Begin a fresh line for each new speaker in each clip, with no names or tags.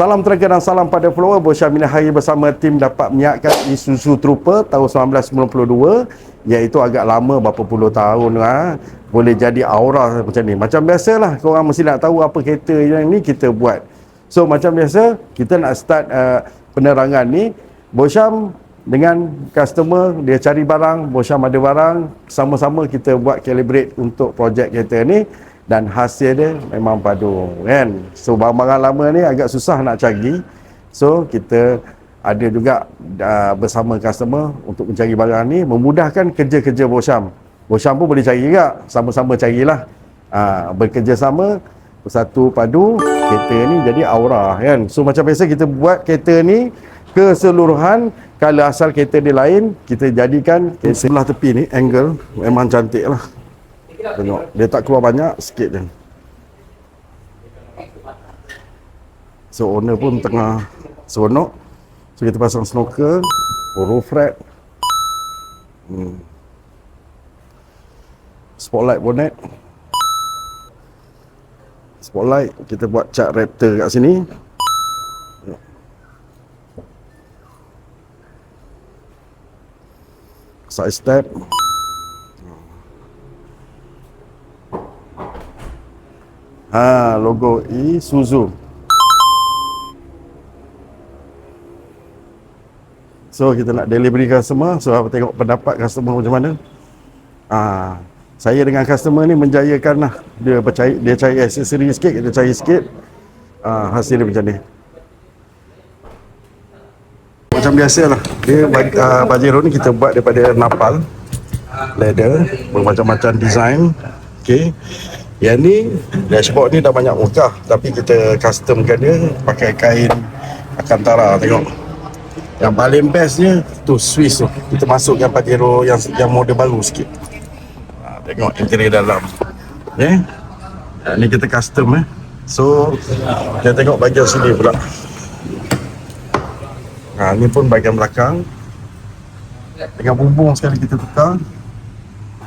Salam tenaga dan salam pada follower. Bos Syamil hari bersama tim dapat menyiapkan Isuzu Trooper tahun 1992, iaitu agak lama, berapa puluh tahun lah. Boleh jadi aura macam ni. Macam biasalah, korang mesti nak tahu apa kereta yang ni kita buat. So macam biasa, kita nak start penerangan ni. Bos Syam dengan customer, dia cari barang, Bos Syam ada barang, sama-sama kita buat calibrate untuk projek kereta ni. Dan hasil dia memang padu kan. So barang-barang lama ni agak susah nak cari. So kita ada juga bersama customer untuk mencari barang ni, memudahkan kerja-kerja Bos Syam. Bos Syam pun boleh cari juga, sama-sama carilah. Bekerjasama, bersatu padu, kereta ni jadi aura kan. So macam biasa kita buat kereta ni keseluruhan. Kalau asal kereta dia lain, kita jadikan sebelah tepi ni angle memang cantik lah. Tengok, dia tak keluar banyak, sikit je. So owner pun tengah seronok. So kita pasang snorkel, roof rack, spotlight bonnet, spotlight, kita buat cat Raptor kat sini. Side step, logo Isuzu. So kita nak delivery customer. So tengok pendapat customer macam mana. Saya dengan customer ni menjayakan lah. Dia cari aksesori sikit, kita cari sikit. Hasil dia macam ni. Macam biasa lah. Dia Pajero ni kita buat daripada napal leather, bermacam-macam design. Okay. Yang ni, dashboard ni dah banyak muka, tapi kita customkan dia pakai kain Alcantara. Tengok, yang paling bestnya tu Swiss tu. Kita masukkan Pajero yang model baru sikit. Tengok interior dalam. Okay. Ni kita custom So kita tengok bahagian sini pula. Ni pun bahagian belakang. Dengan bumbung sekali kita tukar,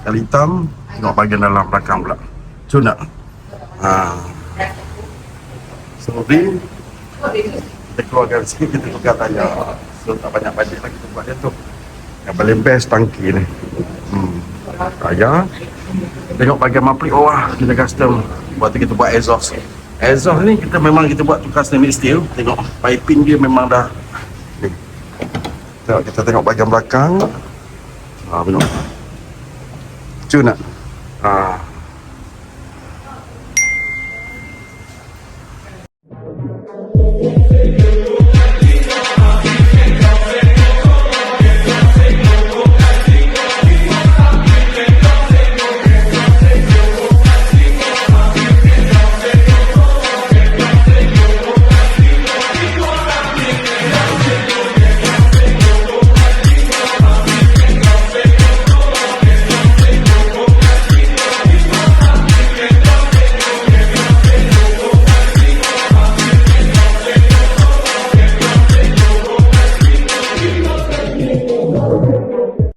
kali hitam. Tengok bahagian dalam belakang pula. Cun tak? So rim kita keluarkan sikit, kita tukar tayar. So tak banyak bajet lah, kita buat dia tu. Yang paling best tangki ni. Tayar. Tengok bahagian maplik bawah kita custom. Lepas tu kita buat exhaust. Exhaust ni kita memang buat tu custom made steel. Tengok piping dia memang dah ni. Tengok, kita tengok bahagian belakang. Tengok. Cun tak?